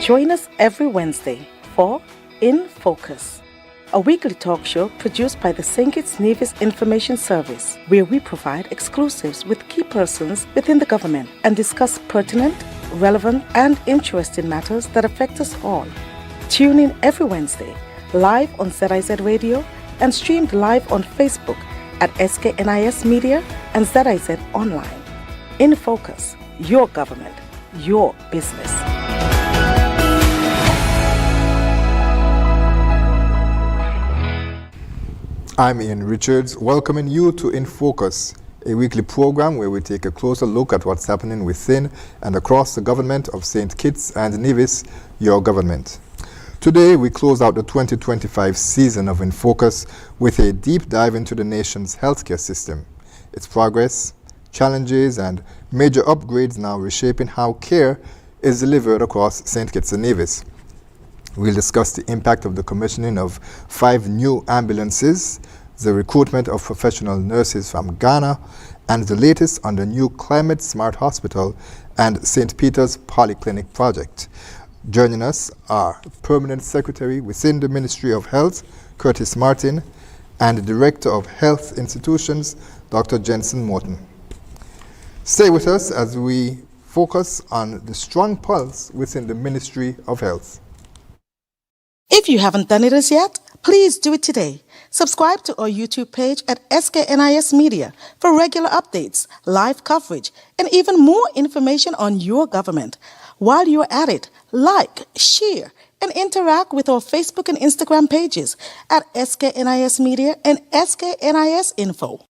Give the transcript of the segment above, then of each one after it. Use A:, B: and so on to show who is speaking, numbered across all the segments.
A: Join us every Wednesday for InFocus, a weekly talk show produced by the SKNIS Information Service, where we provide exclusives with key persons within the government and discuss pertinent, relevant, and interesting matters that affect us all. Tune in every Wednesday, live on ZIZ Radio and streamed live on Facebook at SKNIS Media and ZIZ Online. InFocus, your government, your business.
B: I'm Ian Richards, welcoming you to InFocus, a weekly program where we take a closer look at what's happening within and across the government of St. Kitts and Nevis, your government. Today, we close out the 2025 season of InFocus with a deep dive into the nation's healthcare system, its progress, challenges, and major upgrades now reshaping how care is delivered across St. Kitts and Nevis. We'll discuss the impact of the commissioning of 5 new ambulances, the recruitment of professional nurses from Ghana, and the latest on the new Climate Smart Hospital and St. Peter's Polyclinic project. Joining us are Permanent Secretary within the Ministry of Health, Curtis Martin, and the Director of Health Institutions, Dr. Jenson Morton. Stay with us as we focus on the strong pulse within the Ministry of Health.
A: If you haven't done it as yet, please do it today. Subscribe to our YouTube page at SKNIS Media for regular updates, live coverage, and even more information on your government. While you're at it, like, share, and interact with our Facebook and Instagram pages at SKNIS Media and SKNIS Info.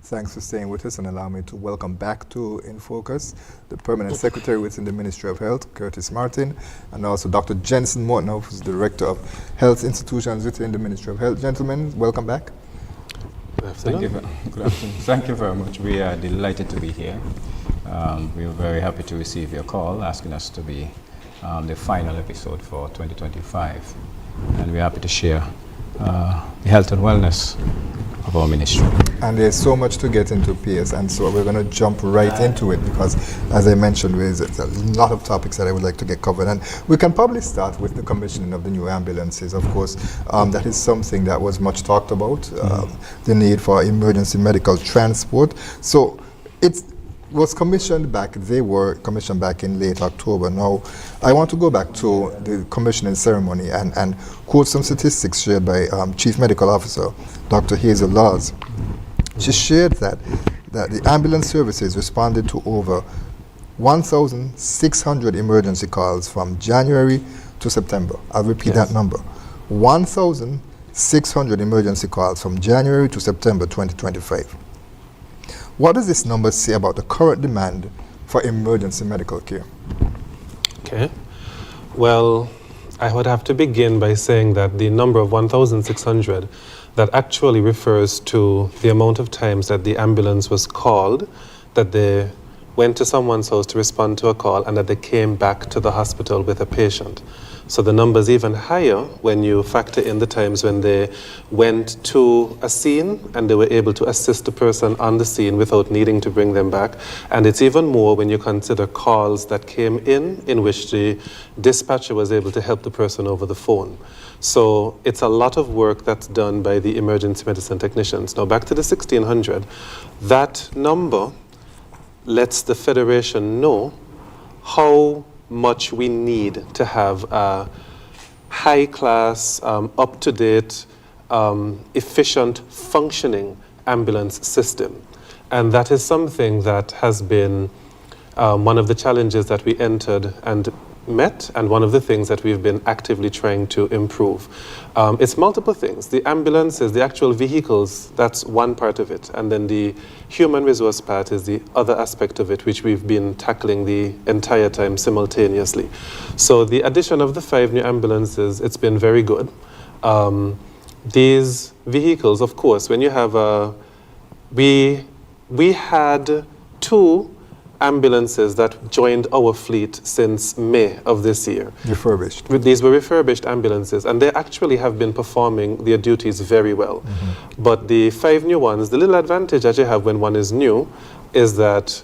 B: Thanks for staying with us and allow me to welcome back to InFocus the Permanent Secretary within the Ministry of Health, Curtis Martin, and also Dr. Jenson Morton, who's the Director of Health Institutions within the Ministry of Health. Gentlemen, welcome back.
C: Good afternoon. Good afternoon. Thank you very much. We are delighted to be here. We are very happy to receive your call asking us to be the final episode for 2025. And we're happy to share the health and wellness of our ministry.
B: And there's so much to get into, PS, and so we're going to jump right into it because, as I mentioned, there's a lot of topics that I would like to get covered. And we can probably start with the commissioning of the new ambulances. Of course, that is something that was much talked about, the need for emergency medical transport. So it was commissioned back, they were commissioned back in late October. Now, I want to go back to the commissioning ceremony and quote some statistics shared by Chief Medical Officer, Dr. Hazel Laws. She shared that the ambulance services responded to over 1,600 emergency calls from January to September. I'll repeat that number. 1,600 emergency calls from January to September 2025. What does this number say about the current demand for emergency medical care?
D: Okay. Well, I would have to begin by saying that the number of 1,600 that actually refers to the amount of times that the ambulance was called, that they went to someone's house to respond to a call, and that they came back to the hospital with a patient. So the number is even higher when you factor in the times when they went to a scene and they were able to assist the person on the scene without needing to bring them back. And it's even more when you consider calls that came in which the dispatcher was able to help the person over the phone. So it's a lot of work that's done by the emergency medicine technicians. Now back to the 1,600, that number lets the Federation know how much we need to have a high-class, up-to-date, efficient, functioning ambulance system. And that is something that has been one of the challenges that we entered and met, and one of the things that we've been actively trying to improve. It's multiple things. The ambulances, the actual vehicles, that's one part of it. And then the human resource part is the other aspect of it, which we've been tackling the entire time simultaneously. So the addition of the 5 new ambulances, it's been very good. These vehicles, of course, when you have we had 2 ambulances that joined our fleet since May of this year.
B: Refurbished.
D: These were refurbished ambulances, and they actually have been performing their duties very well. But the 5 new ones, the little advantage that you have when one is new is that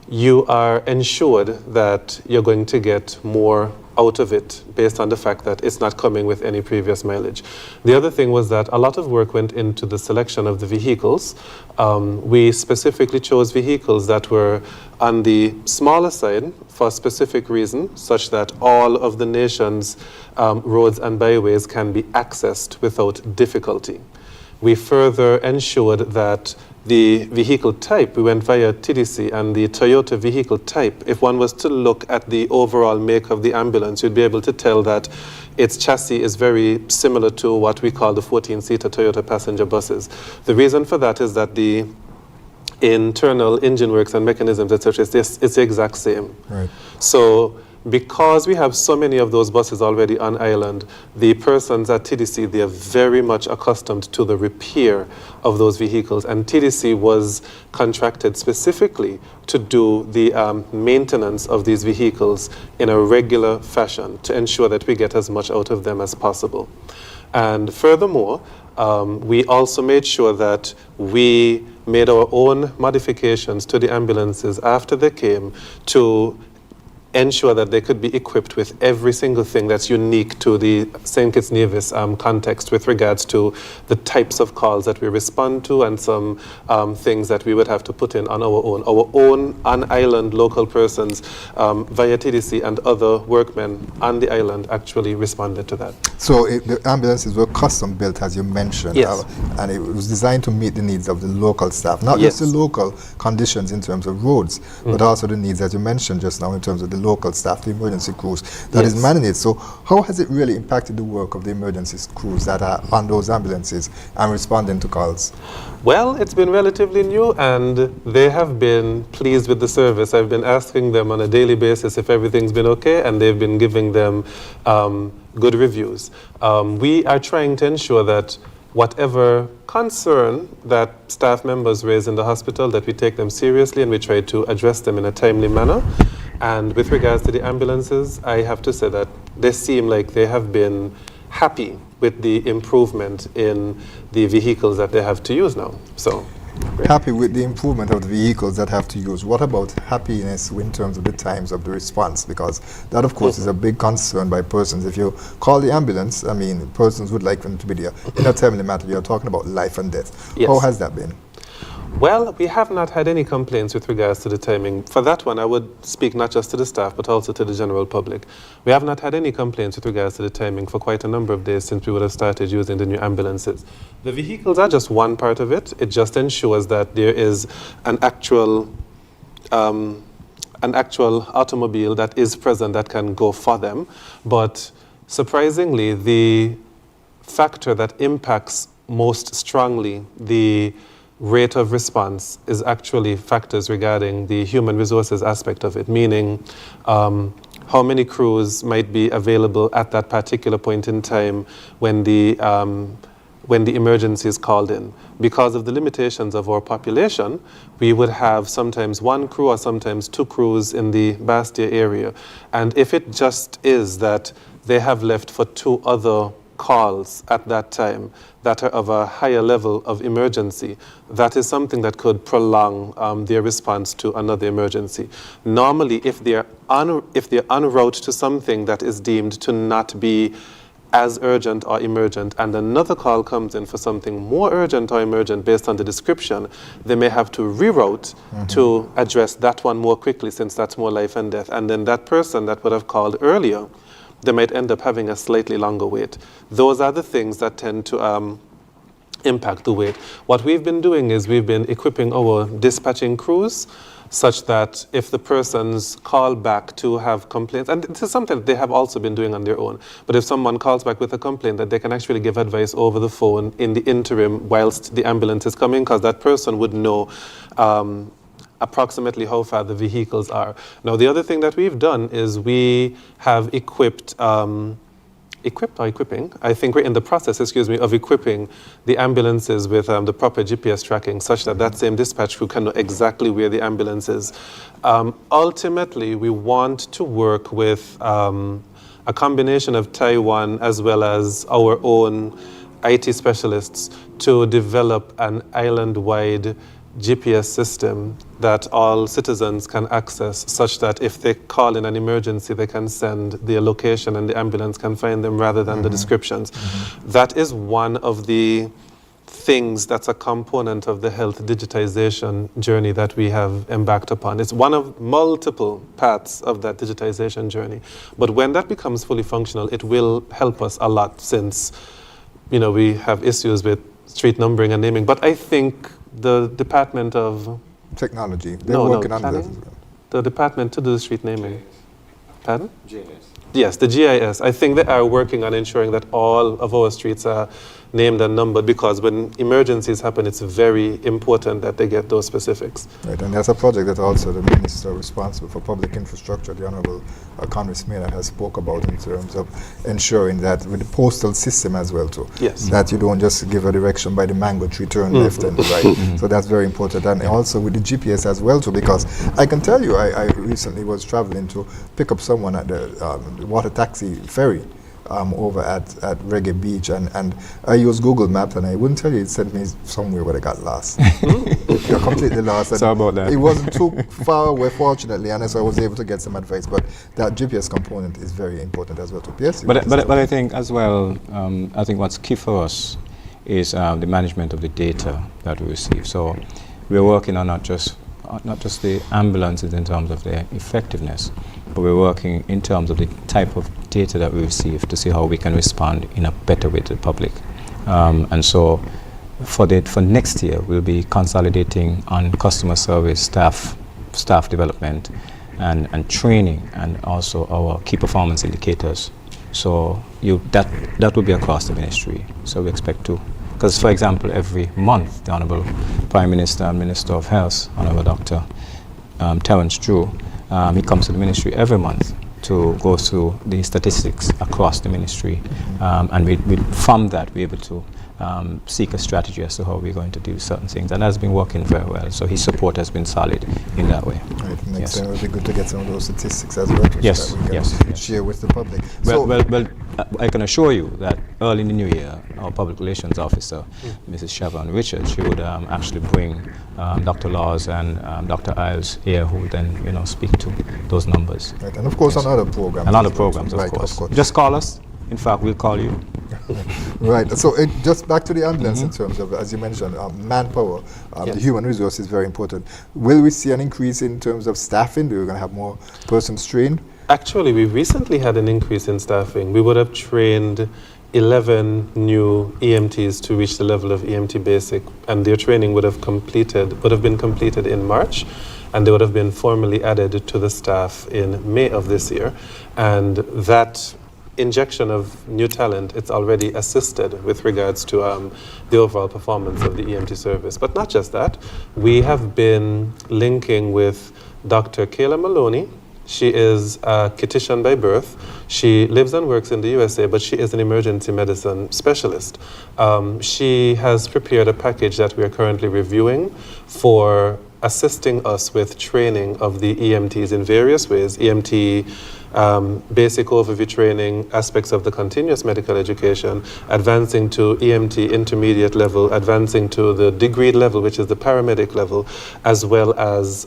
D: you are ensured that you're going to get more out of it based on the fact that it's not coming with any previous mileage. The other thing was that a lot of work went into the selection of the vehicles. We specifically chose vehicles that were on the smaller side for a specific reason, such that all of the nation's roads and byways can be accessed without difficulty. We further ensured that the vehicle type, we went via TDC, and the Toyota vehicle type, if one was to look at the overall make of the ambulance, you'd be able to tell that its chassis is very similar to what we call the 14-seater Toyota passenger buses. The reason for that is that the internal engine works and mechanisms, etc., it's the exact same.
B: Right.
D: So because we have so many of those buses already on island, the persons at TDC, they are very much accustomed to the repair of those vehicles. And TDC was contracted specifically to do the maintenance of these vehicles in a regular fashion to ensure that we get as much out of them as possible. And furthermore, we also made sure that we made our own modifications to the ambulances after they came to ensure that they could be equipped with every single thing that's unique to the St. Kitts Nevis context with regards to the types of calls that we respond to and some things that we would have to put in on our own. Our own on-island local persons via TDC and other workmen on the island actually responded to that.
B: So the ambulances were custom built, as you mentioned,
D: yes.
B: And it was designed to meet the needs of the local staff, not
D: yes.
B: just the local conditions in terms of roads, but also the needs, as you mentioned just now, in terms of the local staff, the emergency crews that
D: yes.
B: is manning it. So how has it really impacted the work of the emergency crews that are on those ambulances and responding to calls?
D: Well, it's been relatively new, and they have been pleased with the service. I've been asking them on a daily basis if everything's been okay, and they've been giving them good reviews. We are trying to ensure that whatever concern that staff members raise in the hospital, that we take them seriously and we try to address them in a timely manner. And with regards to the ambulances, I have to say that they seem like they have been happy with the improvement in the vehicles that they have to use now. So, great.
B: Happy with the improvement of the vehicles that have to use. What about happiness in terms of the times of the response? Because that, of course, is a big concern by persons. If you call the ambulance, I mean, persons would like them to be there. In a timely matter, you're talking about life and death.
D: Yes.
B: How has that been?
D: Well, we have not had any complaints with regards to the timing. For that one, I would speak not just to the staff, but also to the general public. We have not had any complaints with regards to the timing for quite a number of days since we would have started using the new ambulances. The vehicles are just one part of it. It just ensures that there is an actual automobile that is present that can go for them. But surprisingly, the factor that impacts most strongly the rate of response is actually factors regarding the human resources aspect of it, meaning how many crews might be available at that particular point in time when the emergency is called in. Because of the limitations of our population, we would have sometimes one crew or sometimes two crews in the Bastia area. And if it just is that they have left for two other calls at that time that are of a higher level of emergency, that is something that could prolong their response to another emergency. Normally, if they're en route to something that is deemed to not be as urgent or emergent, and another call comes in for something more urgent or emergent based on the description, they may have to reroute to address that one more quickly, since that's more life and death. And then that person that would have called earlier, they might end up having a slightly longer wait. Those are the things that tend to impact the wait. What we've been doing is we've been equipping our dispatching crews such that if the persons call back to have complaints, and this is something that they have also been doing on their own, but if someone calls back with a complaint, that they can actually give advice over the phone in the interim whilst the ambulance is coming, because that person would know approximately how far the vehicles are. Now, the other thing that we've done is we have equipped equipped or equipping. I think we're in the process, of equipping the ambulances with the proper GPS tracking such that that same dispatch crew can know exactly where the ambulance is. Ultimately, we want to work with a combination of Taiwan as well as our own IT specialists to develop an island-wide GPS system that all citizens can access such that if they call in an emergency, they can send their location and the ambulance can find them rather than the descriptions. That is one of the things that's a component of the health digitization journey that we have embarked upon. It's one of multiple paths of that digitization journey. But when that becomes fully functional, it will help us a lot since, we have issues with street numbering and naming. But I think the Department of
B: Technology, they're working on that.
D: The department to do the street naming. Pardon? GIS. Yes, the GIS. I think they are working on ensuring that all of our streets are named and numbered, because when emergencies happen, it's very important that they get those specifics.
B: Right, and there's a project that also the minister responsible for public infrastructure, the Honorable Congress Mayor, has spoke about in terms of ensuring that with the postal system as well too.
D: Yes.
B: That you don't just give a direction by the mango tree, turn left and right. So that's very important. And also with the GPS as well too, because I can tell you, I recently was traveling to pick up someone at the water taxi ferry. Over at Reggae Beach, and I used Google Maps, and I wouldn't tell you, it sent me somewhere where I got lost. You're completely lost.
C: Sorry about that.
B: It wasn't too far away, fortunately, and so I was able to get some advice. But that GPS component is very important as well to PS.
C: But I think as well, I think what's key for us is the management of the data that we receive. So we're working on not just the ambulances in terms of their effectiveness, but we're working in terms of the type of data that we receive to see how we can respond in a better way to the public. And so for next year, we'll be consolidating on customer service, staff development, and training, and also our key performance indicators. So that will be across the ministry. So we expect to, because for example, every month, the Honourable Prime Minister and Minister of Health, Honourable Dr. Terence Drew, he comes to the ministry every month to go through the statistics across the ministry, and from that we're able to seek a strategy as to how we're going to do certain things, and that's been working very well. So his support has been solid in that way.
B: Right, next time it would be good to get some of those statistics as well,
C: yes,
B: that we can share with the public.
C: Well, I can assure you that early in the new year, our public relations officer, Mrs. Siobhan Richards, she would actually bring Dr. Laws and Dr. Isles here, who would then speak to those numbers.
B: Right, and of course on other programs.
C: And other programs, of course. Just call us. In fact, we'll call you.
B: Right. So just back to the ambulance in terms of, as you mentioned, manpower, the human resource is very important. Will we see an increase in terms of staffing? Are we going to have more persons trained?
D: Actually, we recently had an increase in staffing. We would have trained 11 new EMTs to reach the level of EMT basic, and their training would have been completed in March, and they would have been formally added to the staff in May of this year. And that injection of new talent, it's already assisted with regards to the overall performance of the EMT service. But not just that, we have been linking with Dr. Kayla Maloney. She is a Kititian by birth. She lives and works in the USA, but she is an emergency medicine specialist. She has prepared a package that we are currently reviewing for assisting us with training of the EMTs in various ways. EMT basic overview training, aspects of the continuous medical education, advancing to EMT intermediate level, advancing to the degree level, which is the paramedic level, as well as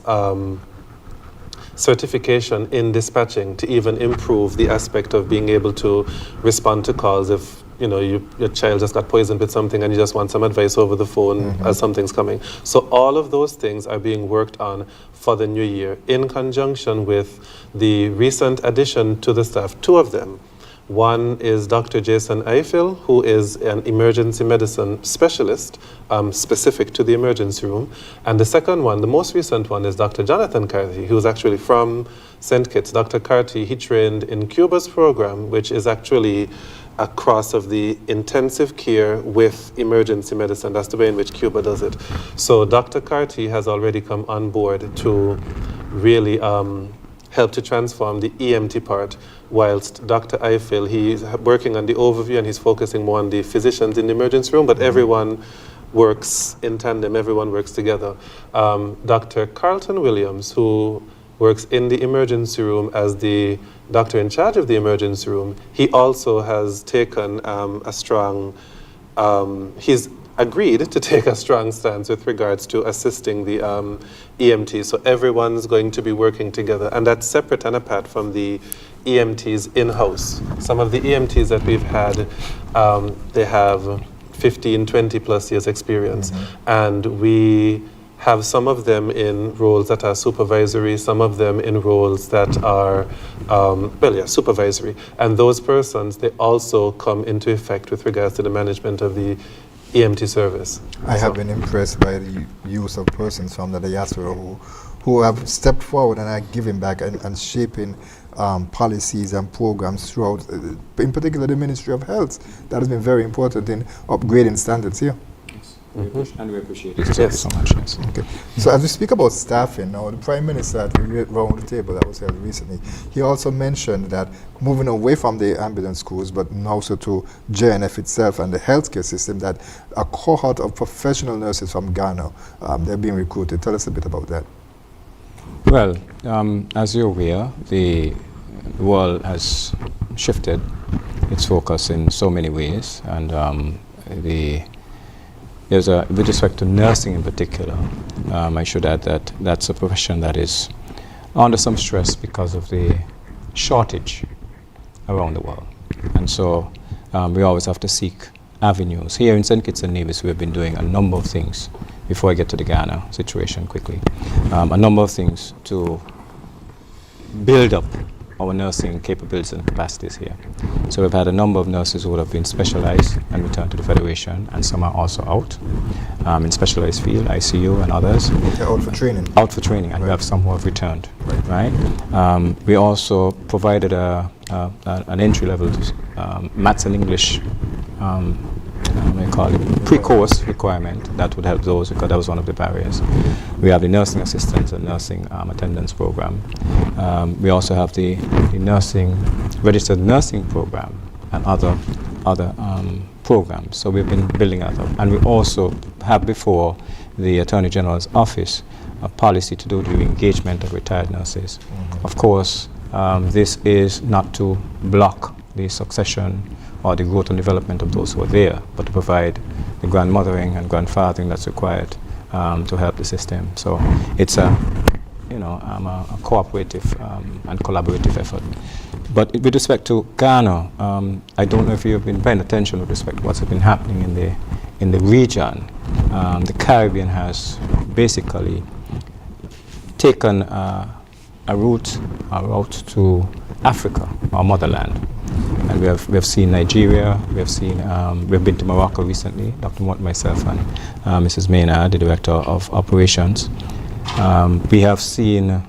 D: certification in dispatching to even improve the aspect of being able to respond to calls if your child just got poisoned with something and you just want some advice over the phone as something's coming. So all of those things are being worked on for the new year in conjunction with the recent addition to the staff, 2 of them. One is Dr. Jason Eiffel, who is an emergency medicine specialist specific to the emergency room. And the second one, the most recent one, is Dr. Jonathan Carthy, who's actually from St. Kitts. Dr. Carthy, he trained in Cuba's program, which is actually a cross of the intensive care with emergency medicine. That's the way in which Cuba does it. So Dr. Carthy has already come on board to really help to transform the EMT part, whilst Dr. Eiffel, he's working on the overview and he's focusing more on the physicians in the emergency room, but everyone works in tandem, everyone works together. Dr. Carlton Williams, who works in the emergency room as the doctor in charge of the emergency room, he also has taken a strong, he's agreed to take a strong stance with regards to assisting the EMT. So everyone's going to be working together, and that's separate and apart from the EMTs in-house. Some of the EMTs that we've had, they have 15, 20 plus years experience, and we have some of them in roles that are supervisory, some of them in roles that are, supervisory. And those persons, they also come into effect with regards to the management of the EMT service.
B: I have been impressed by the use of persons from the diaspora who have stepped forward and are giving back and shaping policies and programs throughout, in particular the Ministry of Health. That has been very important in upgrading standards here.
C: And we appreciate it so much. Yes.
B: Okay. So as we speak about staffing now, the Prime Minister at the round the table that was held recently, he also mentioned that moving away from the ambulance schools, but also to JNF itself and the healthcare system, that a cohort of professional nurses from Ghana, they're being recruited. Tell us a bit about that.
C: Well, as you're aware, the world has shifted its focus in so many ways, and with respect to nursing in particular, I should add that that's a profession that is under some stress because of the shortage around the world. And so we always have to seek avenues. Here in St. Kitts and Nevis, we have been doing a number of things, before I get to the Ghana situation quickly, a number of things to build up our nursing capabilities and capacities here. So we've had a number of nurses who would have been specialized and returned to the Federation, and some are also out in specialized field, ICU and others.
B: They're out for training.
C: Out for training, and we have some who have returned, right? We also provided an entry-level maths and English pre-course requirement that would help those, because that was one of the barriers. We have the nursing assistants and nursing attendance program. We also have the registered nursing program and other programs. So we've been building that up. And we also have, before the Attorney General's office, a policy to do the engagement of retired nurses. Of course, this is not to block the succession or the growth and development of those who are there, but to provide the grandmothering and grandfathering that's required to help the system. So it's a cooperative and collaborative effort. But with respect to Ghana, I don't know if you've been paying attention with respect to what's been happening in the region. The Caribbean has basically taken a route to Africa, our motherland. And we have seen Nigeria, we've been to Morocco recently, Dr. Morton, myself, and Mrs. Maynard, the Director of Operations. We have seen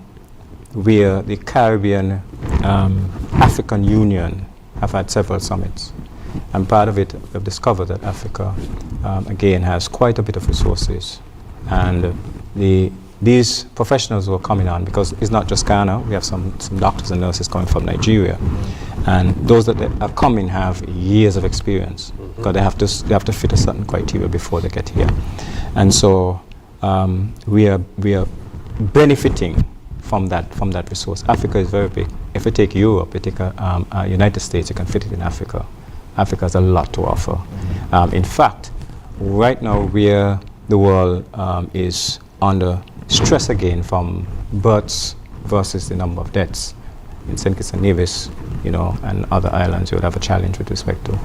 C: where the Caribbean African Union have had several summits. And part of it, we've discovered that Africa, again, has quite a bit of resources. And these professionals who are coming on, because it's not just Ghana, we have some doctors and nurses coming from Nigeria. And those that are coming have years of experience, because they have to fit a certain criteria before they get here. And so we are benefiting from that resource. Africa is very big. If you take Europe, you take United States, you can fit it in Africa. Africa has a lot to offer. In fact, right now where the world is under stress again from births versus the number of deaths. In St. Kitts and Nevis, and other islands, you would have a challenge with respect to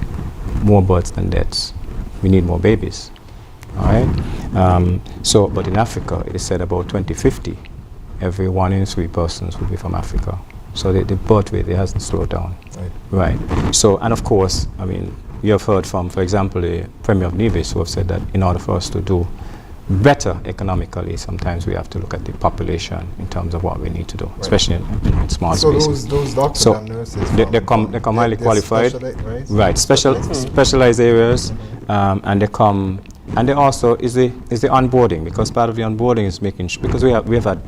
C: more births than deaths. We need more babies, all right? But in Africa, it is said about 2050, every 1 in 3 persons will be from Africa. So the birth rate, it hasn't slowed down, right? So, and of course, you have heard from, for example, the Premier of Nevis, who have said that in order for us to do better economically, sometimes we have to look at the population in terms of what we need to do, especially in small spaces.
B: So those doctors and nurses,
C: they come highly qualified, right? Specialized areas, and they come, and they also is the onboarding, because part of the onboarding is making because we have had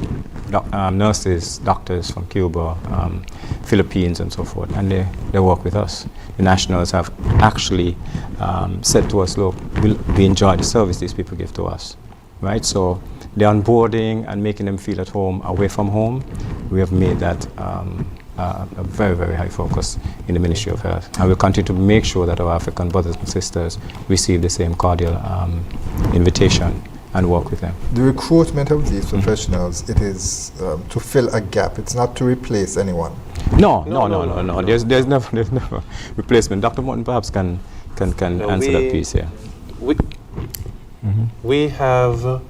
C: nurses, doctors from Cuba, Philippines, and so forth, and they work with us. The nationals have actually said to us, look, we enjoy the service these people give to us, right? So the onboarding and making them feel at home away from home, we have made that a very, very high focus in the Ministry of Health. And we'll continue to make sure that our African brothers and sisters receive the same cordial invitation and work with them.
B: The recruitment of these professionals, it is to fill a gap. It's not to replace anyone.
C: No. There's never replacement. Dr. Morton perhaps can answer that piece here.
D: We have.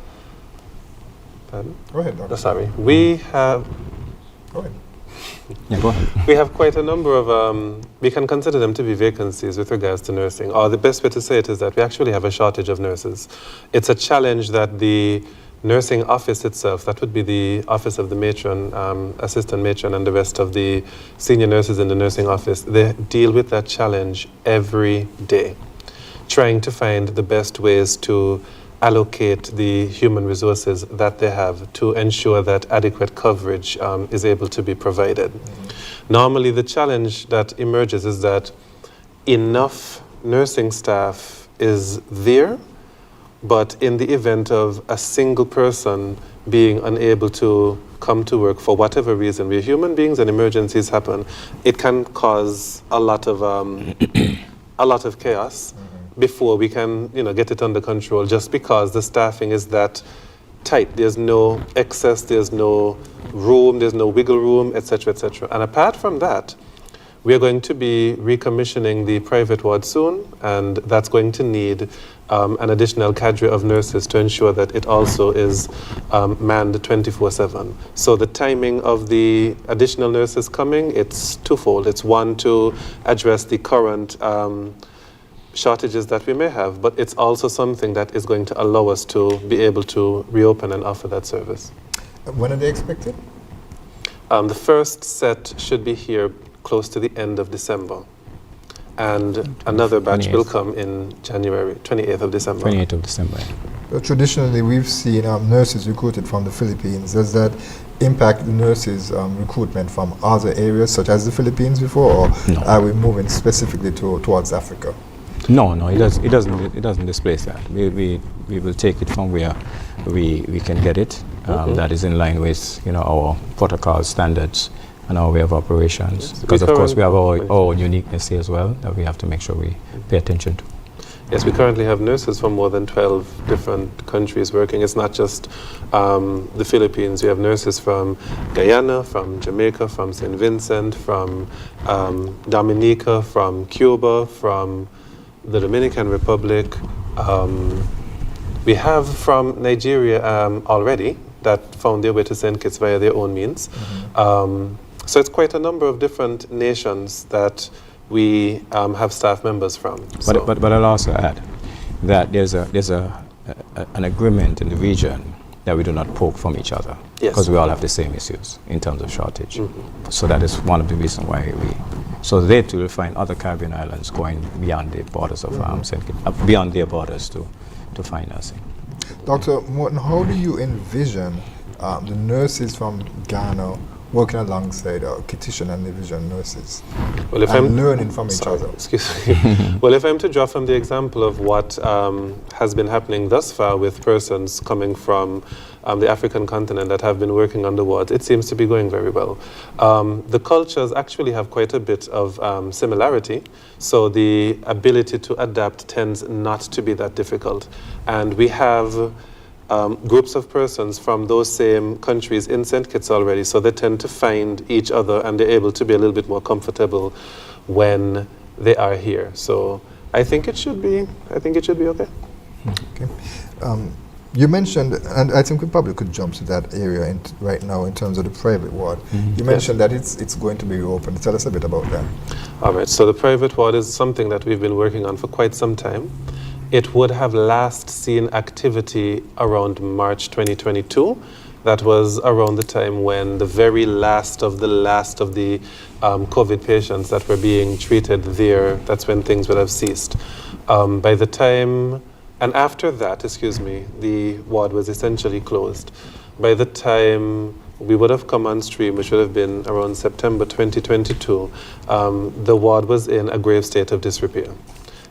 D: Pardon?
B: Go ahead, Doctor.
D: Sorry. We have.
B: Go ahead.
C: Yeah, go ahead.
D: We have quite a number of, we can consider them to be vacancies with regards to nursing. Or the best way to say it is that we actually have a shortage of nurses. It's a challenge that the nursing office itself, that would be the office of the matron, assistant matron, and the rest of the senior nurses in the nursing office, they deal with that challenge every day, trying to find the best ways to allocate the human resources that they have to ensure that adequate coverage is able to be provided. Normally, the challenge that emerges is that enough nursing staff is there, but in the event of a single person being unable to come to work for whatever reason, we're human beings and emergencies happen, it can cause a lot of chaos before we can, get it under control, just because the staffing is that tight. There's no excess, there's no room, there's no wiggle room, etc., etc. And apart from that, we are going to be recommissioning the private ward soon, and that's going to need an additional cadre of nurses to ensure that it also is manned 24/7. So the timing of the additional nurses coming, it's twofold. It's one, to address the current shortages that we may have, but it's also something that is going to allow us to be able to reopen and offer that service.
B: When are they expected?
D: The first set should be here close to the end of December. And another batch
C: 28th.
D: will come in January, 28th of December.
C: 28th of December.
B: Traditionally, we've seen nurses recruited from the Philippines. Does that impact the nurses' recruitment from other areas, such as the Philippines before, or
C: No.
B: are we moving specifically towards Africa?
C: No, it doesn't displace that. We will take it from where we can get it. That is in line with our protocol standards and our way of operations.
D: Yes.
C: Because of course we have our uniqueness here as well that we have to make sure we pay attention to.
D: Yes, we currently have nurses from more than 12 different countries working. It's not just the Philippines. We have nurses from Guyana, from Jamaica, from St. Vincent, from Dominica, from Cuba, from the Dominican Republic. We have from Nigeria already that found their way to St. Kitts via their own means. So it's quite a number of different nations that we have staff members from.
C: But I'll also add that there's an agreement in the region that we do not poke from each other, because we all have the same issues in terms of shortage. So that is one of the reasons why so they too will find other Caribbean islands going beyond the borders of St. Kitts, beyond their borders to find nursing.
B: Dr. Morton, how do you envision the nurses from Ghana working alongside Kittitian and Division nurses and learning from each other?
D: Excuse me. Well, if I'm to draw from the example of what has been happening thus far with persons coming from the African continent that have been working on the wards, it seems to be going very well. The cultures actually have quite a bit of similarity, so the ability to adapt tends not to be that difficult. And we have groups of persons from those same countries in St. Kitts already, so they tend to find each other and they're able to be a little bit more comfortable when they are here. So I think it should be okay.
B: Okay. You mentioned, and I think we probably could jump to that area right now in terms of the private ward. You mentioned that it's going to be open. Tell us a bit about that.
D: All right, so the private ward is something that we've been working on for quite some time. It would have last seen activity around March 2022. That was around the time when the very last of the COVID patients that were being treated there, that's when things would have ceased. By the time, and after that, the ward was essentially closed. By the time we would have come on stream, which would have been around September 2022, the ward was in a grave state of disrepair.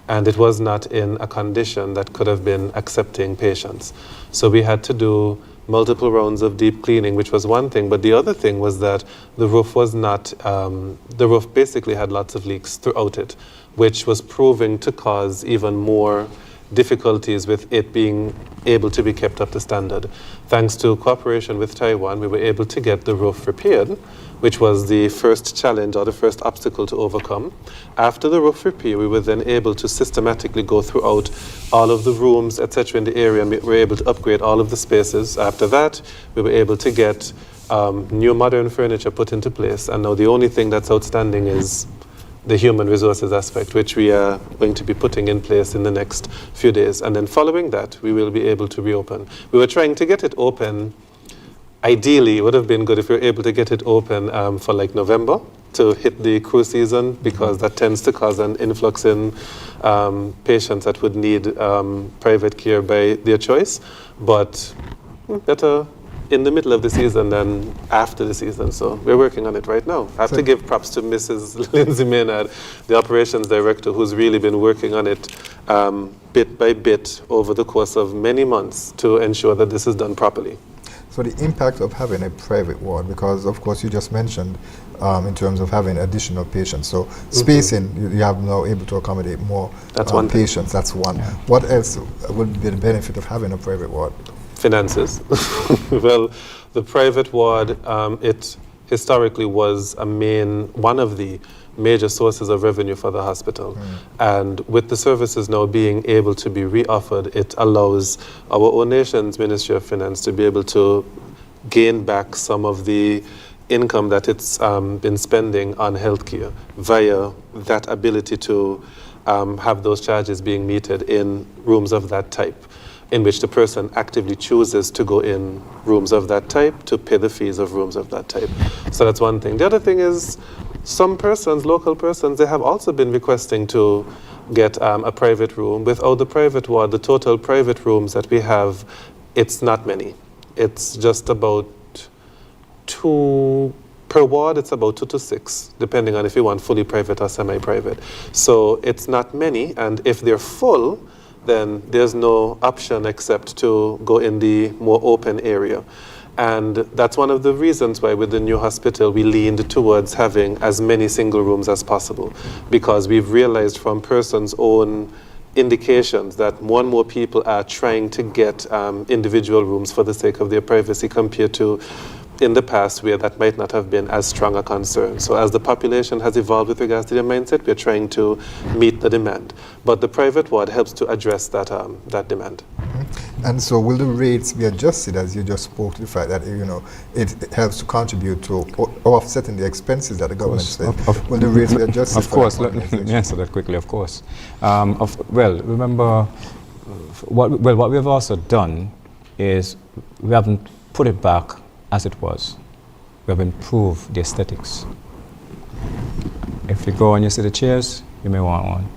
D: And it was not in a condition that could have been accepting patients. So we had to do multiple rounds of deep cleaning, which was one thing. But the other thing was that the roof was not, the roof basically had lots of leaks throughout it, which was proving to cause even more difficulties with it being able to be kept up to standard. Thanks to cooperation with Taiwan, we were able to get the roof repaired, which was the first challenge or the first obstacle to overcome. After the roof repair, we were then able to systematically go throughout all of the rooms, etc. in the area, and we were able to upgrade all of the spaces. After that, we were able to get new modern furniture put into place, and now the only thing that's outstanding is the human resources aspect, which we are going to be putting in place in the next few days. And then following that, we will be able to reopen. We were trying to get it open. Ideally, it would have been good if we were able to get it open for like November to hit the cruise season, because that tends to cause an influx in patients that would need private care by their choice. But better in the middle of the season than after the season. So we're working on it right now. I have to give props to Mrs. Lindsay Maynard, the operations director, who's really been working on it bit by bit over the course of many months to ensure that this is done properly.
B: So the impact of having a private ward, because of course you just mentioned in terms of having additional patients. So spacing, you have now able to accommodate more patients. That's one. Yeah. What else would be the benefit of having a private ward?
D: Finances. Well, the private ward, it historically was one of the major sources of revenue for the hospital. And with the services now being able to be reoffered, it allows our own nation's Ministry of Finance to be able to gain back some of the income that it's been spending on healthcare via that ability to have those charges being meted in rooms of that type, in which the person actively chooses to go in rooms of that type to pay the fees of rooms of that type. So that's one thing. The other thing is some persons, local persons, they have also been requesting to get a private room. Without the private ward, the total private rooms that we have, it's not many. It's just about 2 per ward. It's about 2 to 6, depending on if you want fully private or semi-private. So it's not many, and if they're full, then there's no option except to go in the more open area. And that's one of the reasons why with the new hospital we leaned towards having as many single rooms as possible, because we've realized from persons' own indications that more and more people are trying to get individual rooms for the sake of their privacy compared to in the past where that might not have been as strong a concern. So as the population has evolved with regards to their mindset, we're trying to meet the demand. But the private ward helps to address that, that demand.
B: And so will the rates be adjusted, as you just spoke to the fact that it helps to contribute to offsetting the expenses that the government said? Will the rates be adjusted?
C: Of course, let me answer that quickly, of course. Well, remember, what we've also done is we haven't put it back as it was. We have improved the aesthetics. If you go and you see the chairs, you may want one.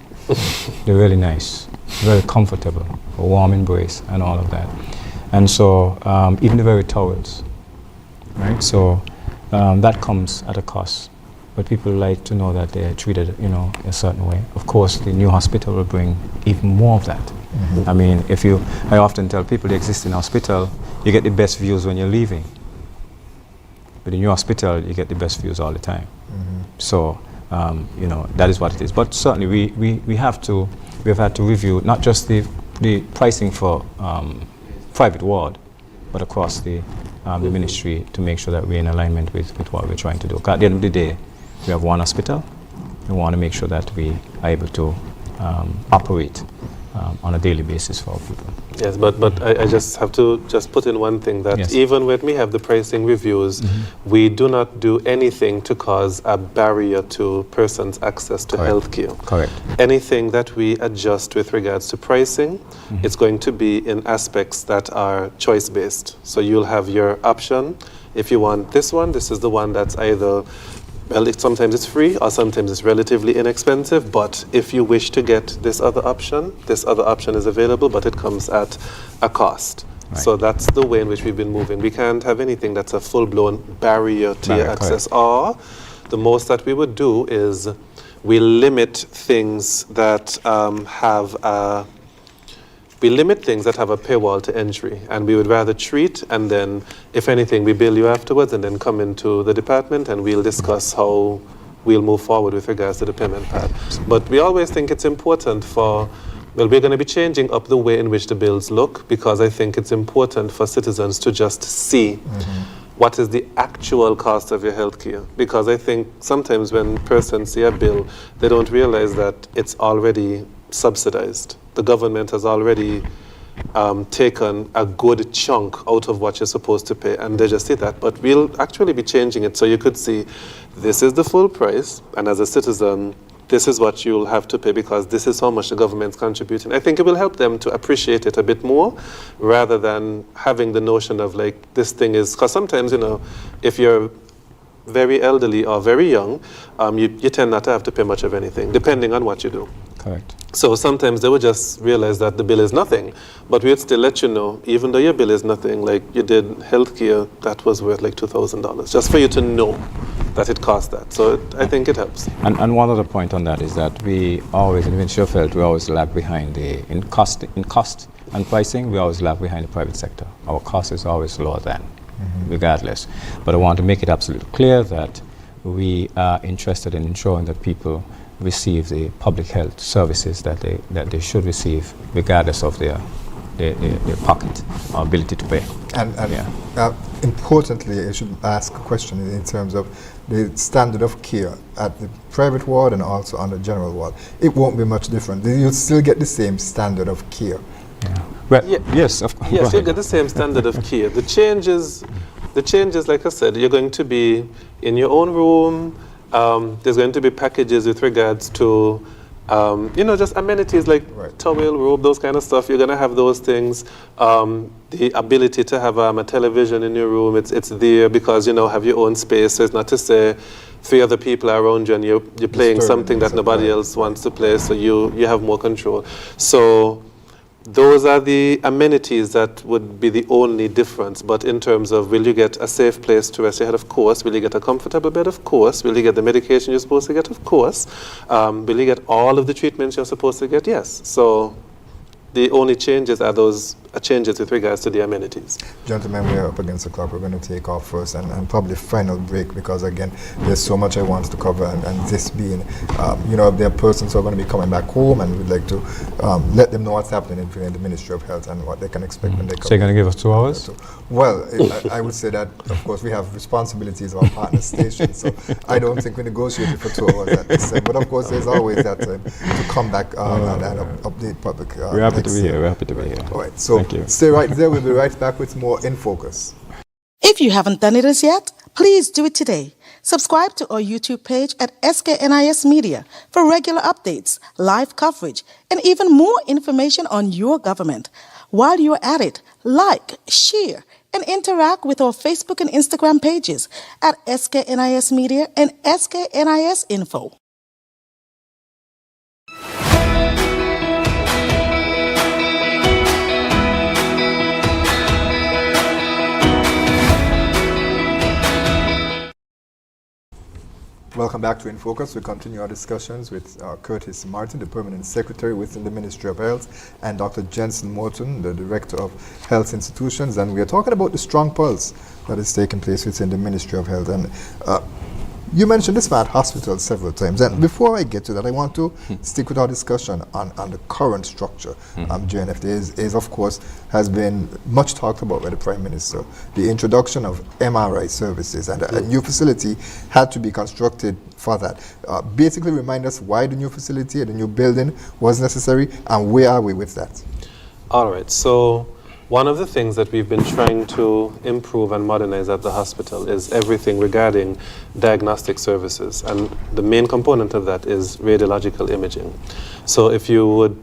C: They're really nice, very comfortable, a warm embrace and all of that. And so even the very towels, right? So that comes at a cost. But people like to know that they're treated, a certain way. Of course, the new hospital will bring even more of that. I mean, I often tell people the existing hospital, you get the best views when you're leaving. But in your hospital, you get the best views all the time. So, that is what it is. But certainly, we have had to review not just the pricing for private ward, but across the ministry to make sure that we're in alignment with what we're trying to do. At the end of the day, we have one hospital. We want to make sure that we are able to operate on a daily basis for our people.
D: Yes, but I just have to put in one thing, that even when we have the pricing reviews, we do not do anything to cause a barrier to persons' access to healthcare.
C: Correct.
D: Anything that we adjust with regards to pricing, it's going to be in aspects that are choice-based. So you'll have your option. If you want this one, this is the one that's either, well, sometimes it's free or sometimes it's relatively inexpensive, but if you wish to get this other option is available, but it comes at a cost.
C: Right.
D: So that's the way in which we've been moving. We can't have anything that's a full-blown barrier to your access. Or the most that we would do is we limit things that we limit things that have a paywall to entry, and we would rather treat, and then, if anything, we bill you afterwards, and then come into the department, and we'll discuss how we'll move forward with regards to the payment part. But we always think it's important we're going to be changing up the way in which the bills look, because I think it's important for citizens to just see what is the actual cost of your health care. Because I think sometimes when persons see a bill, they don't realize that it's already subsidized. The government has already taken a good chunk out of what you're supposed to pay, and they just see that. But we'll actually be changing it so you could see this is the full price, and as a citizen, this is what you'll have to pay because this is how much the government's contributing. I think it will help them to appreciate it a bit more rather than having the notion of like this thing is, because sometimes, you know, if you're very elderly or very young, you tend not to have to pay much of anything, depending on what you do.
C: Correct.
D: So sometimes they would just realize that the bill is nothing, but we'd still let you know, even though your bill is nothing, like you did healthcare that was worth like $2,000, just for you to know that it cost that. So I think it helps.
C: And one other point on that is that we always, in the Ministry of Health, we always lag behind in cost and pricing, we always lag behind the private sector. Our cost is always lower than, regardless. But I want to make it absolutely clear that we are interested in ensuring that people receive the public health services that they should receive, regardless of their pocket or ability to pay.
B: And importantly, I should ask a question in terms of the standard of care at the private ward and also on the general ward. It won't be much different. You'll still get the same standard of care.
C: Yeah. Well, yes, of course.
D: Yes, you'll get the same standard of care. The changes, like I said, you're going to be in your own room. There's going to be packages with regards to, just amenities like towel, robe, those kind of stuff. You're going to have those things. The ability to have a television in your room, it's there because, have your own space. So it's not to say 3 other people are around you and you're playing something that nobody else wants to play, so you have more control. So those are the amenities that would be the only difference. But in terms of will you get a safe place to rest your head, of course. Will you get a comfortable bed, of course. Will you get the medication you're supposed to get, of course. Will you get all of the treatments you're supposed to get, yes. So the only changes are those changes with regards to the amenities.
B: Gentlemen, we're up against the clock. We're going to take off first and probably final break because, again, there's so much I want to cover. And this being, there are persons who are going to be coming back home and we'd like to let them know what's happening in the Ministry of Health and what they can expect when they come.
C: So you're going to give us 2 hours?
B: Well, I would say that, of course, we have responsibilities of our partner stations, so I don't think we negotiated for 2 hours at this time. But, of course, there's always that time to come back and update public.
C: We're happy to be here. We're happy to be here.
B: All right, so stay right there. We'll be right back with more In Focus.
A: If you haven't done it as yet, please do it today. Subscribe to our YouTube page at SKNIS Media for regular updates, live coverage, and even more information on your government. While you're at it, like, share, and interact with our Facebook and Instagram pages at SKNIS Media and SKNIS Info.
B: Welcome back to In Focus. We continue our discussions with Curtis Morton, the Permanent Secretary within the Ministry of Health, and Dr. Jenson Morton, the Director of Health Institutions. And we are talking about the strong pulse that is taking place within the Ministry of Health. And you mentioned the smart hospital several times. And before I get to that, I want to stick with our discussion on the current structure. JNF is, of course, has been much talked about by the Prime Minister. The introduction of MRI services and a new facility had to be constructed for that. Basically remind us why the new facility, the new building was necessary, and where are we with that?
D: All right, so one of the things that we've been trying to improve and modernize at the hospital is everything regarding diagnostic services. And the main component of that is radiological imaging. So if you would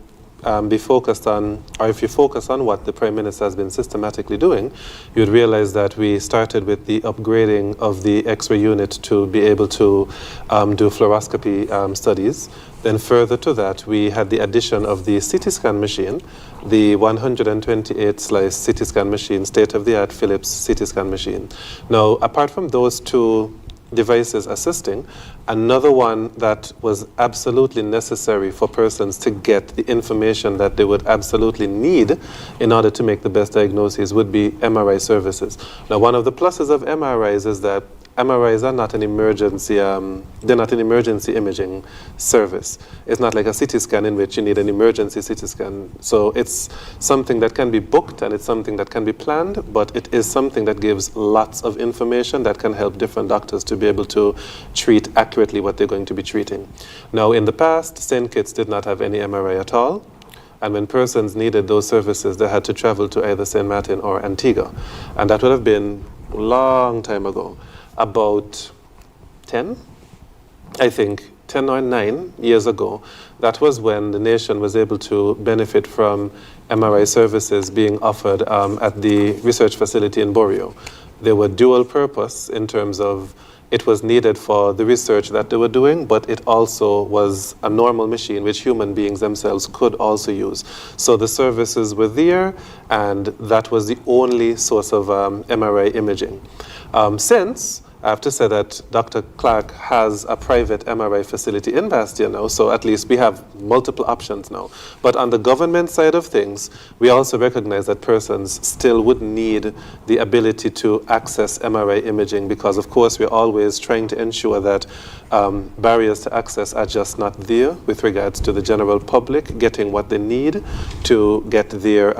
D: be focused on, or if you focus on what the Prime Minister has been systematically doing, you'd realize that we started with the upgrading of the X-ray unit to be able to do fluoroscopy studies. Then further to that, we had the addition of the CT scan machine, the 128-slice CT scan machine, state-of-the-art Philips CT scan machine. Now, apart from those two devices assisting, another one that was absolutely necessary for persons to get the information that they would absolutely need in order to make the best diagnoses would be MRI services. Now, one of the pluses of MRIs is that MRIs are not an emergency, they're not an emergency imaging service. It's not like a CT scan in which you need an emergency CT scan. So it's something that can be booked and it's something that can be planned, but it is something that gives lots of information that can help different doctors to be able to treat accurately what they're going to be treating. Now, in the past, St. Kitts did not have any MRI at all. And when persons needed those services, they had to travel to either St. Martin or Antigua. And that would have been a long time ago. About 10 or 9 years ago, that was when the nation was able to benefit from MRI services being offered at the research facility in Borio. They were dual purpose in terms of it was needed for the research that they were doing, but it also was a normal machine which human beings themselves could also use. So the services were there, and that was the only source of MRI imaging. Since I have to say that Dr. Clark has a private MRI facility in Bastia now, so at least we have multiple options now. But on the government side of things, we also recognize that persons still would need the ability to access MRI imaging because, of course, we're always trying to ensure that barriers to access are just not there with regards to the general public getting what they need to get their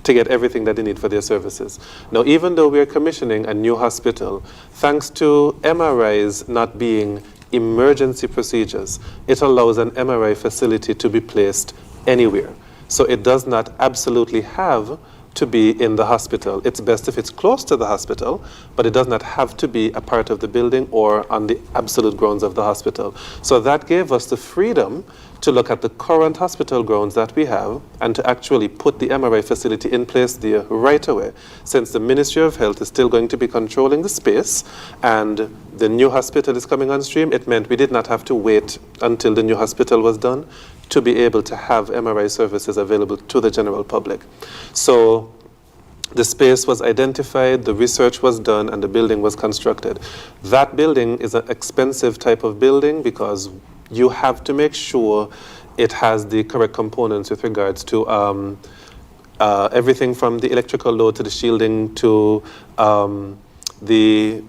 D: to get everything that they need for their services. Now, even though we are commissioning a new hospital, thanks to MRIs not being emergency procedures, it allows an MRI facility to be placed anywhere. So it does not absolutely have to be in the hospital. It's best if it's close to the hospital, but it does not have to be a part of the building or on the absolute grounds of the hospital. So that gave us the freedom to look at the current hospital grounds that we have and to actually put the MRI facility in place there right away. Since the Ministry of Health is still going to be controlling the space and the new hospital is coming on stream, it meant we did not have to wait until the new hospital was done to be able to have MRI services available to the general public. So the space was identified, the research was done, and the building was constructed. That building is an expensive type of building because you have to make sure it has the correct components with regards to everything from the electrical load to the shielding to the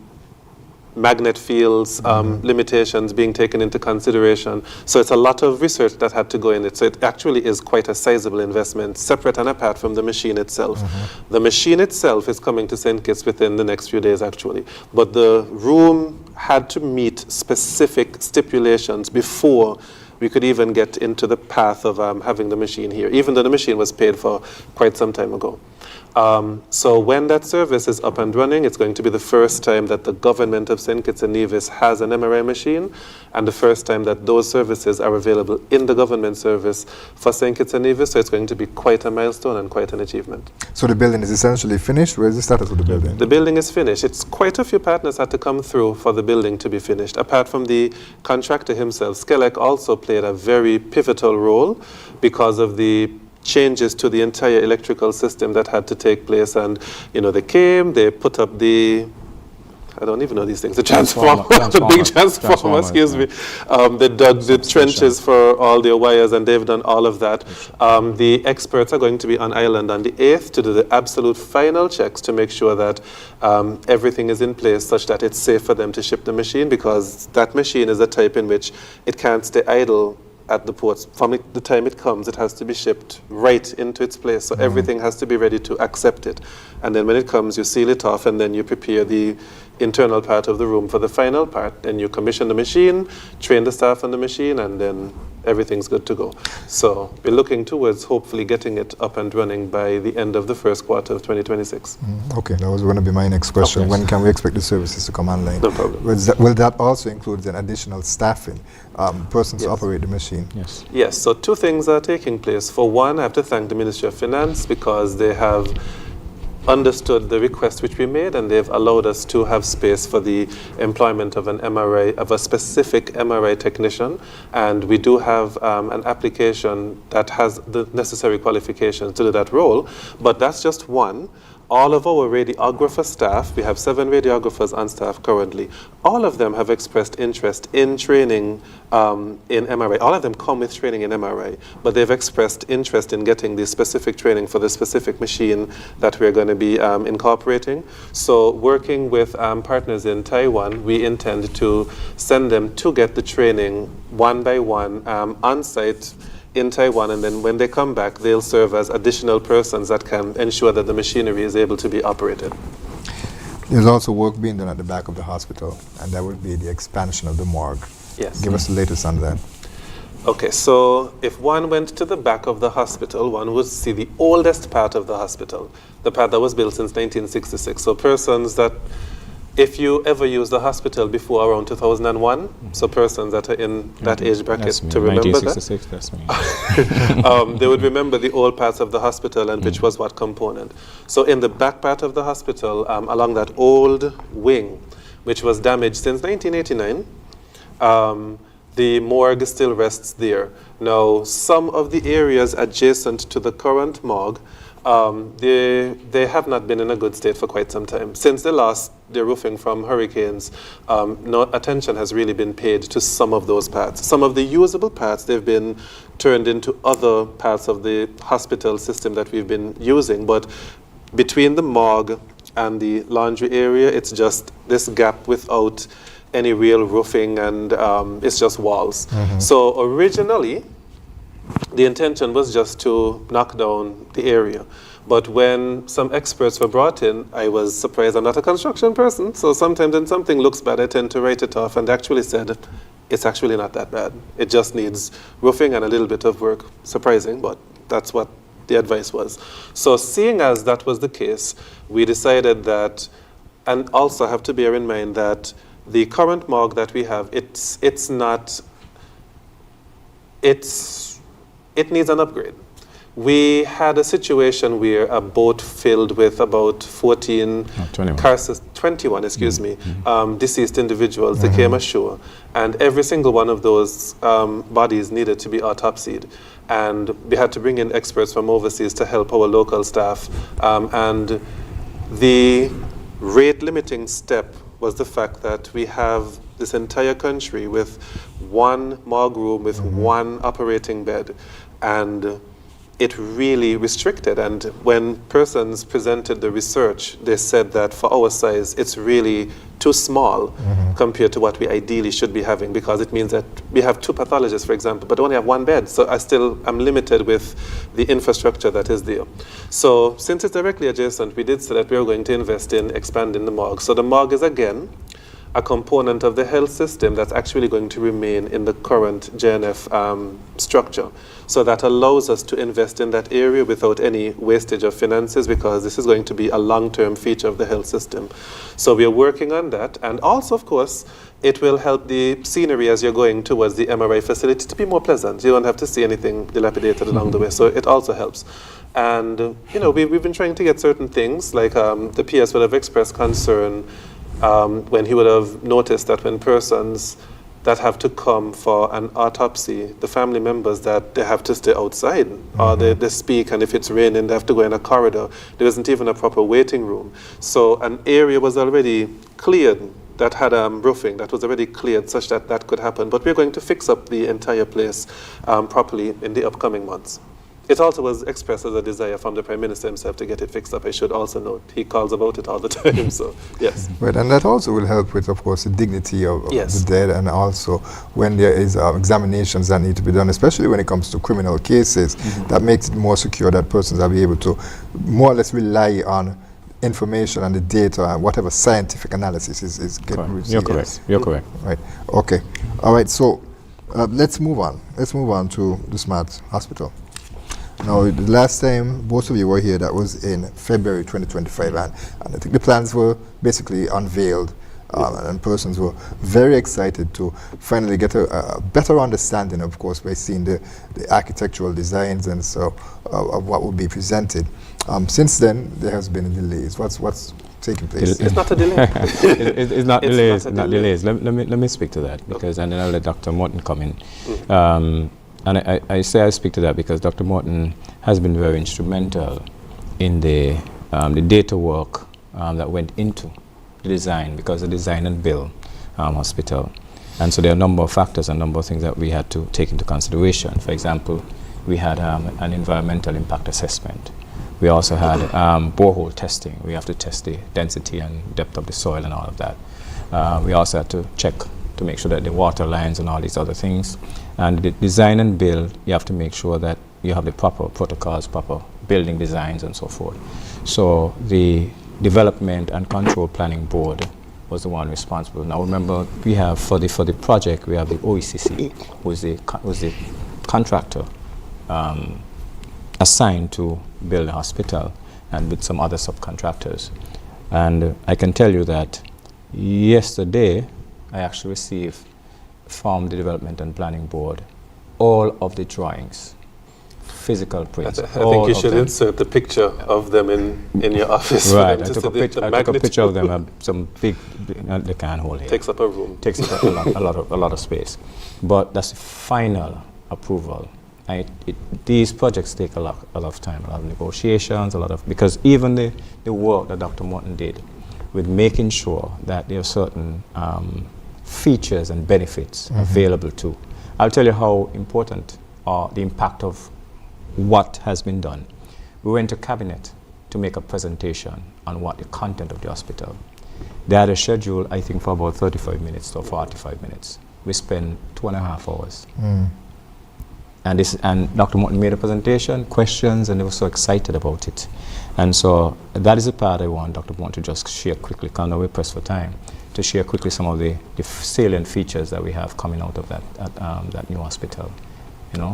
D: magnet fields, limitations being taken into consideration. So it's a lot of research that had to go in it. So it actually is quite a sizable investment, separate and apart from the machine itself. The machine itself is coming to St. Kitts within the next few days, actually. But the room had to meet specific stipulations before we could even get into the path of having the machine here, even though the machine was paid for quite some time ago. So when that service is up and running, it's going to be the first time that the government of St. Kitts and Nevis has an MRI machine, and the first time that those services are available in the government service for St. Kitts and Nevis. So it's going to be quite a milestone and quite an achievement.
B: So the building is essentially finished? Where is the status of the building?
D: The building is finished. It's quite a few partners had to come through for the building to be finished. Apart from the contractor himself, SKNIS also played a very pivotal role because of the changes to the entire electrical system that had to take place. And, you know, they came, they put up the, I don't even know these things, the transformer, the big transformer, excuse me. They dug the trenches for all their wires, and they've done all of that. The experts are going to be on island on the 8th to do the absolute final checks to make sure that everything is in place such that it's safe for them to ship the machine, because that machine is a type in which it can't stay idle at the ports. From the time it comes, it has to be shipped right into its place. So everything has to be ready to accept it. And then when it comes, you seal it off, and then you prepare the internal part of the room for the final part. Then you commission the machine, train the staff on the machine, and then everything's good to go. So we're looking towards hopefully getting it up and running by the end of the first quarter of 2026.
B: Okay, that was going to be my next question.
D: Okay.
B: When can we expect the services to come online?
D: No problem.
B: Will that also include an additional staffing, persons to operate the machine?
C: Yes.
D: Yes, so two things are taking place. For one, I have to thank the Ministry of Finance because they have understood the request which we made, and they've allowed us to have space for the employment of an MRI, of a specific MRI technician. And we do have an application that has the necessary qualifications to do that role. But that's just one. All of our radiographer staff, we have 7 radiographers on staff currently, all of them have expressed interest in training in MRI. All of them come with training in MRI, but they've expressed interest in getting the specific training for the specific machine that we're going to be incorporating. So working with partners in Taiwan, we intend to send them to get the training one by one on site in Taiwan, and then when they come back, they'll serve as additional persons that can ensure that the machinery is able to be operated.
B: There's also work being done at the back of the hospital, and that would be the expansion of the morgue.
D: Yes.
B: Give us the latest on that.
D: Okay, so if one went to the back of the hospital, one would see the oldest part of the hospital, the part that was built since 1966. So persons that, if you ever used the hospital before around 2001, so persons that are in that age bracket to remember
C: 1966,
D: that.
C: that's me.
D: They would remember the old parts of the hospital and which was what component. So in the back part of the hospital, along that old wing, which was damaged since 1989, the morgue still rests there. Now, some of the areas adjacent to the current morgue, they have not been in a good state for quite some time. Since they lost their roofing from hurricanes, no attention has really been paid to some of those parts. Some of the usable parts, they've been turned into other parts of the hospital system that we've been using, but between the morgue and the laundry area, it's just this gap without any real roofing, and it's just walls. So originally, the intention was just to knock down the area. But when some experts were brought in, I was surprised. I'm not a construction person, so sometimes when something looks bad, I tend to write it off, and they actually said, it's actually not that bad. It just needs roofing and a little bit of work. Surprising, but that's what the advice was. So seeing as that was the case, we decided that, and also have to bear in mind that the current morgue that we have, it needs an upgrade. We had a situation where a boat filled with about 21 deceased individuals. They came ashore, and every single one of those bodies needed to be autopsied. And we had to bring in experts from overseas to help our local staff. And the rate limiting step was the fact that we have this entire country with one morgue room with one operating bed, and it really restricted. And when persons presented the research, they said that for our size, it's really too small compared to what we ideally should be having, because it means that we have 2 pathologists, for example, but only have 1 bed. So I'm limited with the infrastructure that is there. So since it's directly adjacent, we did say that we were going to invest in expanding the morgue. So the morgue is, again, a component of the health system that's actually going to remain in the current JNF structure. So that allows us to invest in that area without any wastage of finances, because this is going to be a long-term feature of the health system. So we are working on that. And also, of course, it will help the scenery as you're going towards the MRI facility to be more pleasant. You don't have to see anything dilapidated along the way. So it also helps. And, we've been trying to get certain things, like the PS would have expressed concern when he would have noticed that when persons that have to come for an autopsy, the family members, that they have to stay outside, or they speak, and if it's raining, they have to go in a corridor. There isn't even a proper waiting room. So an area was already cleared that had roofing, that was already cleared such that that could happen. But we're going to fix up the entire place properly in the upcoming months. It also was expressed as a desire from the Prime Minister himself to get it fixed up. I should also note, he calls about it all the time, so yes.
B: Right, and that also will help with, of course, the dignity of the dead, and also when there is examinations that need to be done, especially when it comes to criminal cases, that makes it more secure that persons will be able to more or less rely on information and the data and whatever scientific analysis is getting received.
C: You're correct. You're correct.
B: Right, okay. All right, so Let's move on. Let's move on to the Smart Hospital. Now, the last time both of you were here, that was in February 2025, and I think the plans were basically unveiled, and persons were very excited to finally get a better understanding, of course, by seeing the architectural designs and so of what will be presented. Since then, there has been delays. What's taking place?
D: It's not a delay.
C: It's not delays. Not delays. Let me speak to that, because and then I'll let Dr. Morton come in. And I say I speak to that because Dr. Morton has been very instrumental in the data work that went into the design, because the design and build hospital. And so there are a number of factors and a number of things that we had to take into consideration. For example, we had an environmental impact assessment. We also had borehole testing. We have to test the density and depth of the soil and all of that. We also had to check to make sure that the water lines and all these other things. And the design and build, you have to make sure that you have the proper protocols, proper building designs and so forth. So the Development and Control Planning Board was the one responsible. Now remember, we have for the project, we have the OECC, who is the contractor assigned to build a hospital, and with some other subcontractors. And I can tell you that yesterday, I actually received from the Development and Planning Board all of the drawings, physical prints.
D: I think you should insert the picture of them in your office.
C: Right, I took a picture of them. Some big, they can't hold it.
D: Takes up a room.
C: Takes up a lot of space. But that's the final approval. These projects take a lot of time, a lot of negotiations, because even the work that Dr. Morton did with making sure that there are certain features and benefits available to. I'll tell you how important the impact of what has been done. We went to cabinet to make a presentation on what the content of the hospital. They had a schedule, I think, for about 35 minutes to 45 minutes. We spent 2.5 hours. And Dr. Morton made a presentation, questions, and they were so excited about it. And so that is the part I want Dr. Morton to just share quickly, because we're pressed for time, to share quickly some of the salient features that we have coming out of that new hospital.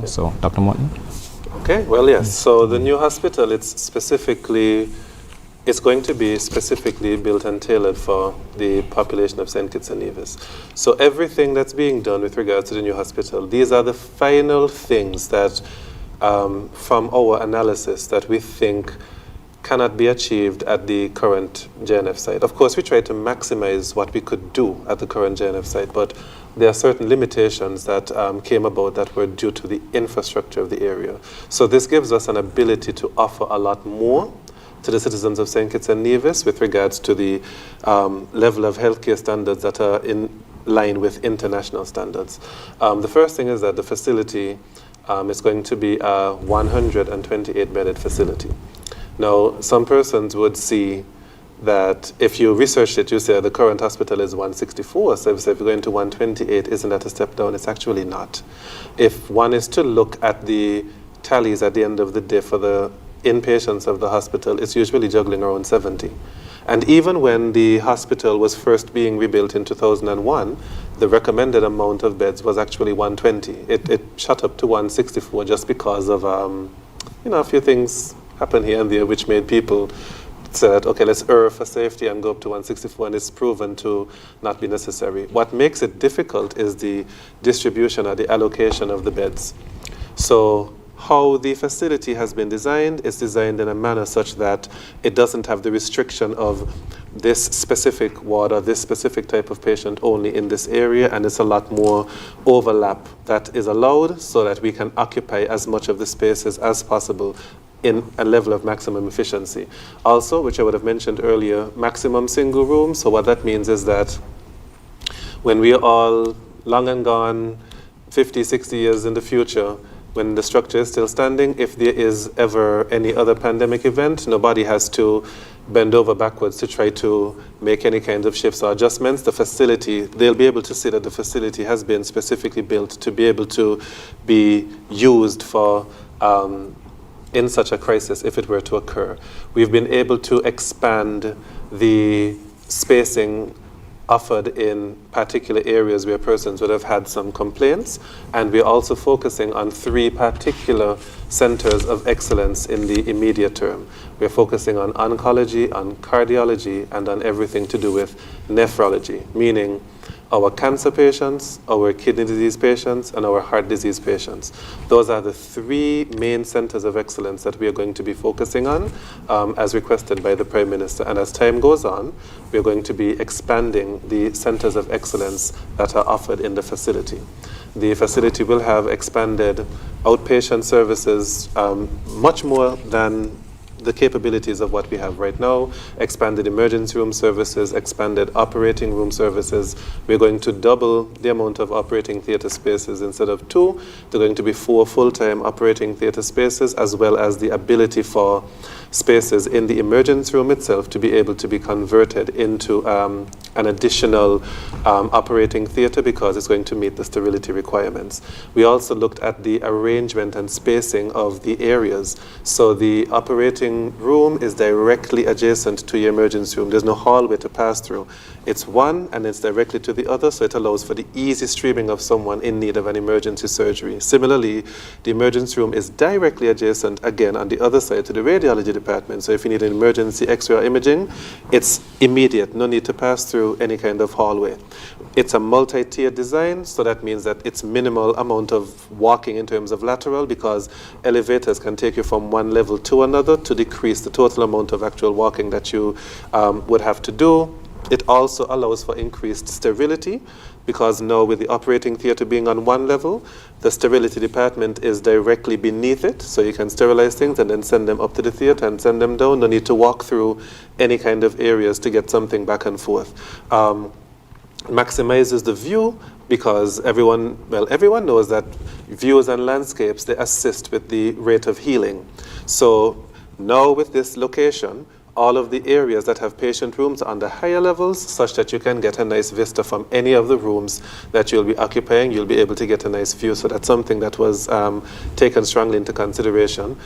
C: So Dr. Morton?
D: Okay, well, yes. So the new hospital, it's going to be specifically built and tailored for the population of St. Kitts and Nevis. So everything that's being done with regards to the new hospital, these are the final things that, from our analysis, that we think cannot be achieved at the current JNF site. Of course, we try to maximize what we could do at the current JNF site, but there are certain limitations that came about that were due to the infrastructure of the area. So this gives us an ability to offer a lot more to the citizens of St. Kitts and Nevis with regards to the level of healthcare standards that are in line with international standards. The first thing is that the facility is going to be a 128-bedded facility. Now, some persons would see that if you research it, you say the current hospital is 164, so if you're going to 128, isn't that a step down? It's actually not. If one is to look at the tallies at the end of the day for the inpatients of the hospital, it's usually juggling around 70. And even when the hospital was first being rebuilt in 2001, the recommended amount of beds was actually 120. It shot up to 164 just because of a few things happen here and there which made people say that, okay, let's err for safety and go up to 164, and it's proven to not be necessary. What makes it difficult is the distribution or the allocation of the beds. So how the facility has been designed is designed in a manner such that it doesn't have the restriction of this specific ward or this specific type of patient only in this area, and it's a lot more overlap that is allowed so that we can occupy as much of the spaces as possible in a level of maximum efficiency. Also, which I would have mentioned earlier, maximum single room. So what that means is that when we are all long and gone, 50, 60 years in the future, when the structure is still standing, if there is ever any other pandemic event, nobody has to bend over backwards to try to make any kind of shifts or adjustments. The facility, they'll be able to see that the facility has been specifically built to be able to be used for in such a crisis if it were to occur. We've been able to expand the spacing offered in particular areas where persons would have had some complaints. And we're also focusing on 3 particular centers of excellence in the immediate term. We're focusing on oncology, on cardiology, and on everything to do with nephrology, meaning our cancer patients, our kidney disease patients, and our heart disease patients. Those are the 3 main centers of excellence that we are going to be focusing on as requested by the Prime Minister. And as time goes on, we are going to be expanding the centers of excellence that are offered in the facility. The facility will have expanded outpatient services much more than the capabilities of what we have right now, expanded emergency room services, expanded operating room services. We're going to double the amount of operating theater spaces. Instead of 2, they're going to be 4 full-time operating theater spaces, as well as the ability for spaces in the emergency room itself to be able to be converted into an additional operating theater, because it's going to meet the sterility requirements. We also looked at the arrangement and spacing of the areas. So the operating room is directly adjacent to your emergency room. There's no hallway to pass through. It's one and it's directly to the other, so it allows for the easy streaming of someone in need of an emergency surgery. Similarly, the emergency room is directly adjacent, again, on the other side to the radiology department. So if you need an emergency X-ray or imaging, it's immediate, no need to pass through any kind of hallway. It's a multi-tier design, so that means that it's minimal amount of walking in terms of lateral, because elevators can take you from one level to another to decrease the total amount of actual walking that you would have to do. It also allows for increased sterility, because now with the operating theater being on one level, the sterility department is directly beneath it, so you can sterilize things and then send them up to the theater and send them down. No need to walk through any kind of areas to get something back and forth. Maximizes the view, because everyone knows that views and landscapes, they assist with the rate of healing. So now with this location, all of the areas that have patient rooms are on the higher levels, such that you can get a nice vista from any of the rooms that you'll be occupying. You'll be able to get a nice view. So that's something that was taken strongly into consideration.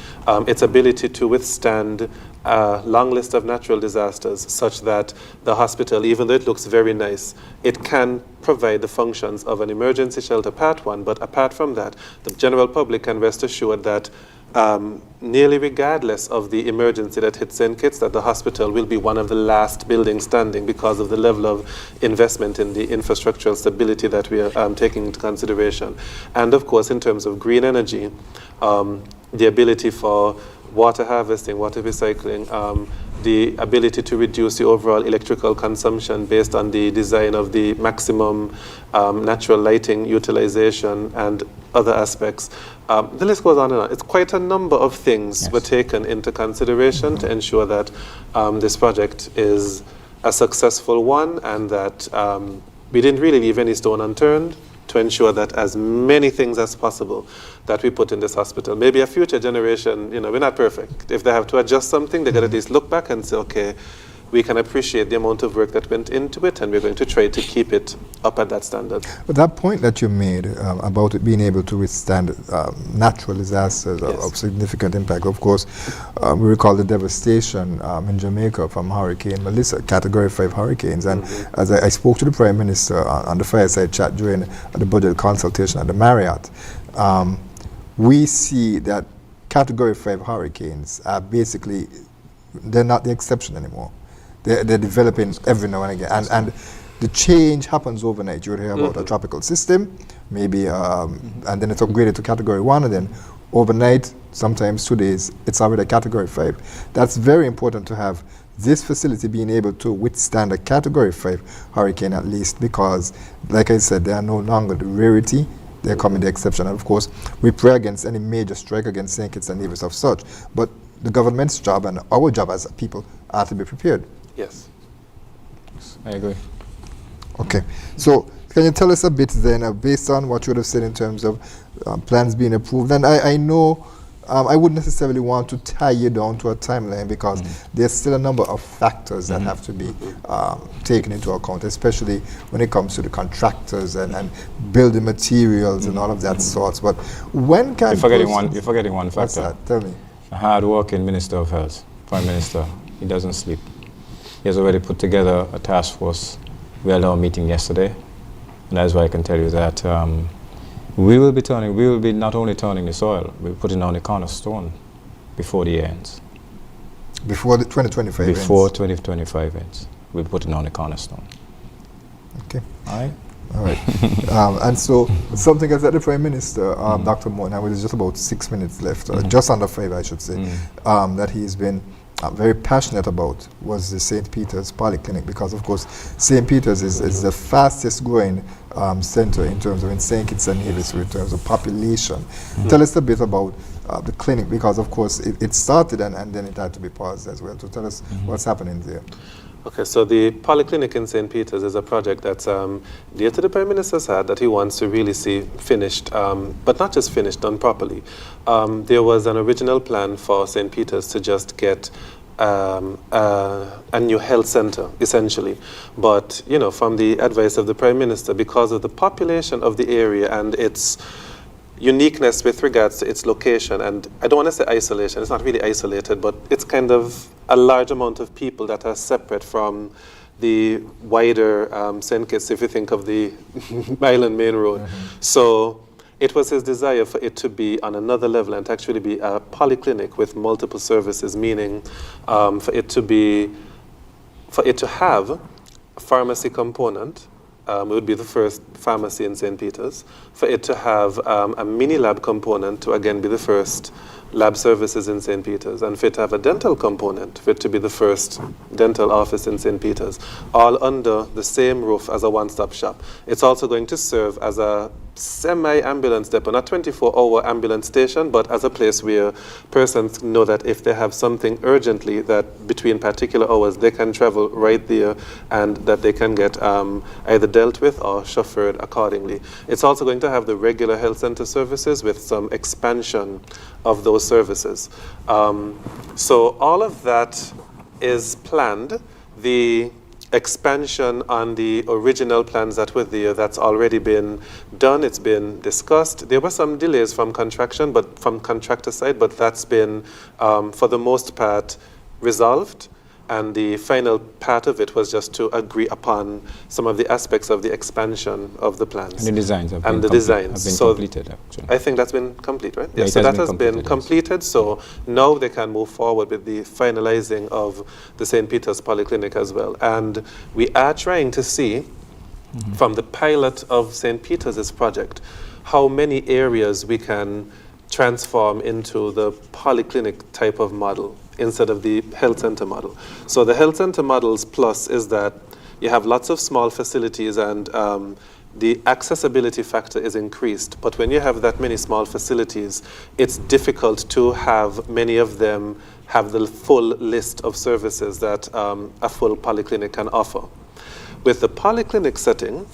D: Its ability to withstand a long list of natural disasters, such that the hospital, even though it looks very nice, it can provide the functions of an emergency shelter, part 1. But apart from that, the general public can rest assured that nearly regardless of the emergency that hits St. Kitts, that the hospital will be one of the last buildings standing, because of the level of investment in the infrastructural stability that we are taking into consideration. And of course, in terms of green energy, the ability for water harvesting, water recycling, the ability to reduce the overall electrical consumption based on the design of the maximum natural lighting utilization and other aspects. The list goes on and on. It's quite a number of things were taken into consideration to ensure that this project is a successful one, and that we didn't really leave any stone unturned to ensure that as many things as possible that we put in this hospital. Maybe a future generation, we're not perfect. If they have to adjust something, they got to at least look back and say, okay, we can appreciate the amount of work that went into it, and we're going to try to keep it up at that standard.
B: But that point that you made about it being able to withstand natural disasters of significant impact, of course, we recall the devastation in Jamaica from Hurricane Melissa, Category 5 hurricanes. And as I spoke to the Prime Minister on the fireside chat during the budget consultation at the Marriott, we see that Category 5 hurricanes are basically, they're not the exception anymore. They're developing every now and again. And the change happens overnight. You would hear about a tropical system, maybe, and then it's upgraded to Category 1, and then overnight, sometimes 2 days, it's already a Category 5. That's very important to have this facility being able to withstand a Category 5 hurricane at least, because, like I said, they are no longer the rarity. They're coming the exception. And of course, we pray against any major strike against St. Kitts and Nevis of such. But the government's job and our job as a people are to be prepared.
D: Yes.
C: I agree.
B: Okay. So can you tell us a bit then, based on what you would have said in terms of plans being approved? And I know I wouldn't necessarily want to tie you down to a timeline, because there's still a number of factors that have to be taken into account, especially when it comes to the contractors and building materials and all of that sorts. But when can
C: you're forgetting one factor.
B: What's that? Tell me.
C: A hard-working Minister of Health, Prime Minister, he doesn't sleep. He has already put together a task force we held our meeting yesterday, and that's why I can tell you that we will be not only turning the soil, we're putting on the cornerstone before the year ends.
B: Before the 2025 ends?
C: Before 2025 ends, we're putting on the cornerstone.
B: Okay.
C: All
B: right. And so, something else that the Prime Minister, Dr. Morton, and there's just about 6 minutes left, just under 5, I should say, that he's been very passionate about was the St. Peter's Polyclinic, because, of course, St. Peter's is the fastest growing center in terms of in St. Kitts and Nevis in terms of population. Tell us a bit about the clinic, because, of course, it started and then it had to be paused as well. So tell us what's happening there.
D: Okay, so the Polyclinic in St. Peter's is a project that's dear to the Prime Minister's heart that he wants to really see finished, but not just finished, done properly. There was an original plan for St. Peter's to just get a new health center, essentially. But, you know, from the advice of the Prime Minister, because of the population of the area and its uniqueness with regards to its location, and I don't want to say isolation, it's not really isolated, but it's kind of a large amount of people that are separate from the wider St. Kitts, if you think of the Island Main Road. So it was his desire for it to be on another level and to actually be a polyclinic with multiple services, meaning for it to have a pharmacy component. It would be the first pharmacy in St. Peter's. For it to have a mini lab component to again be the first lab services in St. Peter's, and for it to have a dental component, for it to be the first dental office in St. Peter's, all under the same roof as a one-stop shop. It's also going to serve as a semi-ambulance depot, not 24-hour ambulance station, but as a place where persons know that if they have something urgently, that between particular hours they can travel right there and that they can get either dealt with or chauffeured accordingly. It's also going to have the regular health center services with some expansion of those services. So all of that is planned. The expansion on the original plans that were there, that's already been done, it's been discussed. There were some delays from contractor side, but that's been, for the most part, resolved. And the final part of it was just to agree upon some of the aspects of the expansion of the plans.
C: And the designs have been completed, actually.
D: I think that's been complete, right? Yeah, so that has been completed. So now they can move forward with the finalizing of the St. Peter's Polyclinic as well. And we are trying to see from the pilot of St. Peter's project how many areas we can transform into the polyclinic type of model instead of the health center model. So the health center model's plus is that you have lots of small facilities and the accessibility factor is increased. But when you have that many small facilities, it's difficult to have many of them have the full list of services that a full polyclinic can offer. With the polyclinic setting,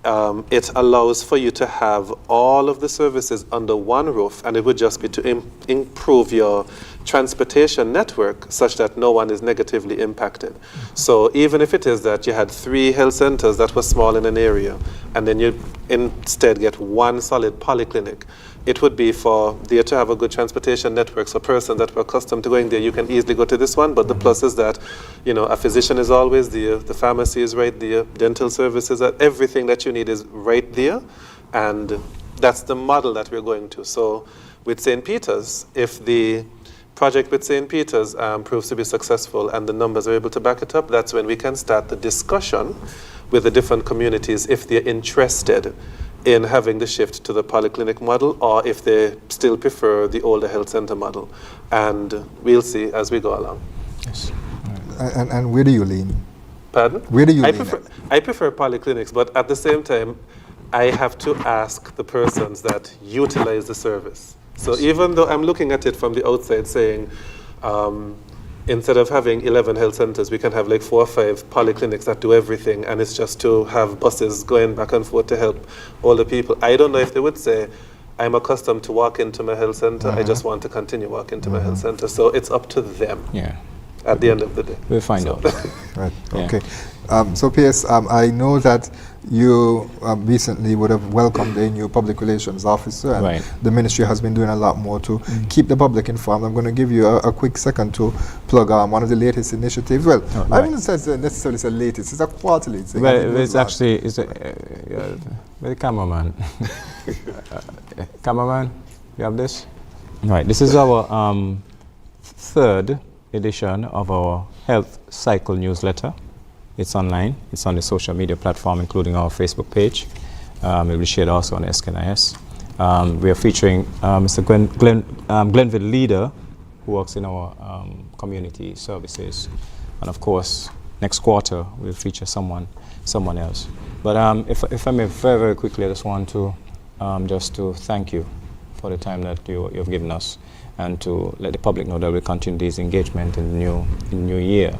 D: it allows for you to have all of the services under one roof, and it would just be to improve your transportation network such that no one is negatively impacted. So even if it is that you had 3 health centers that were small in an area, and then you instead get one solid polyclinic, it would be for there to have a good transportation network. So persons that were accustomed to going there, you can easily go to this one, but the plus is that, you know, a physician is always there, the pharmacy is right there, dental services, everything that you need is right there, and that's the model that we're going to. So with St. Peter's, if the project with St. Peter's proves to be successful and the numbers are able to back it up, that's when we can start the discussion with the different communities if they're interested in having the shift to the polyclinic model, or if they still prefer the older health center model. And we'll see as we go along.
C: Yes.
B: And where do you lean?
D: Pardon?
B: Where do you lean?
D: I prefer polyclinics, but at the same time, I have to ask the persons that utilize the service. So even though I'm looking at it from the outside saying, instead of having 11 health centers, we can have like 4 or 5 polyclinics that do everything, and it's just to have buses going back and forth to help older people. I don't know if they would say, I'm accustomed to walk into my health center, I just want to continue walking to my health center. So it's up to them at the end of the day.
C: We'll find out.
B: Right, okay. So P.S., I know that you recently would have welcomed a new public relations officer, and
C: Right.
B: the ministry has been doing a lot more to keep the public informed. I'm going to give you a quick second to plug one of the latest initiatives. Well, I wouldn't say it's necessarily it's the latest, it's a quarterly.
C: It's actually, the cameraman. Cameraman, you have this? Right, this is our third edition of our health cycle newsletter. It's online. It's on the social media platform, including our Facebook page. It will be shared also on SKNIS. We are featuring Mr. Glenville Leader, who works in our community services. And of course, next quarter, we'll feature someone else. But if I may very, very quickly, I just want to just to thank you for the time that you've given us, and to let the public know that we'll continue this engagement in the new year.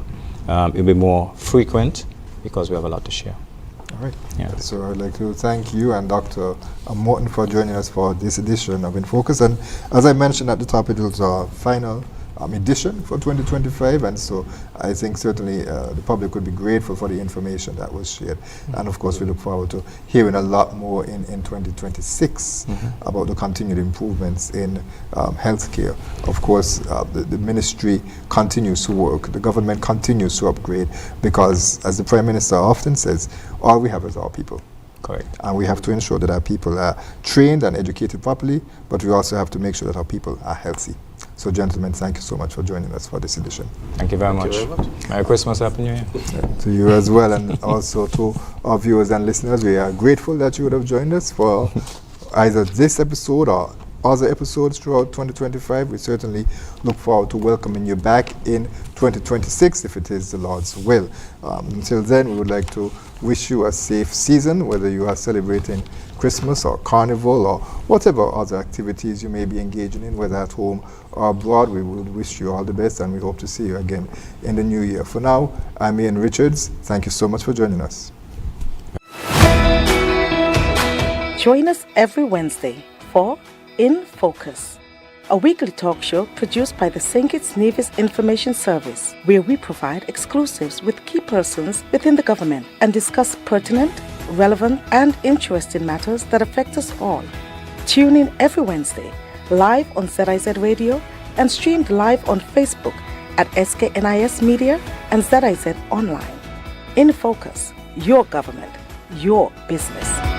C: It'll be more frequent because we have a lot to share.
B: All right.
C: Yeah.
B: So I'd like to thank you and Dr. Morton for joining us for this edition of InFocus. And as I mentioned at the top, it was our final edition for 2025, and so I think certainly the public would be grateful for the information that was shared. And of course, we look forward to hearing a lot more in 2026 about the continued improvements in healthcare. Of course, the ministry continues to work, the government continues to upgrade, because as the Prime Minister often says, all we have is our people.
C: Correct.
B: And we have to ensure that our people are trained and educated properly, but we also have to make sure that our people are healthy. So, gentlemen, thank you so much for joining us for this edition.
C: Thank you very much. Merry Christmas, Happy New Year.
B: To you as well, and also to our viewers and listeners. We are grateful that you would have joined us for either this episode or other episodes throughout 2025. We certainly look forward to welcoming you back in 2026 if it is the Lord's will. Until then, we would like to wish you a safe season, whether you are celebrating Christmas or Carnival or whatever other activities you may be engaging in, whether at home or abroad. We would wish you all the best, and we hope to see you again in the new year. For now, I'm Ian Richards. Thank you so much for joining us.
A: Join us every Wednesday for InFocus, a weekly talk show produced by the St. Kitts Nevis Information Service, where we provide exclusives with key persons within the government and discuss pertinent, relevant, and interesting matters that affect us all. Tune in every Wednesday, live on ZIZ Radio and streamed live on Facebook at SKNIS Media and ZIZ Online. InFocus, your government, your business.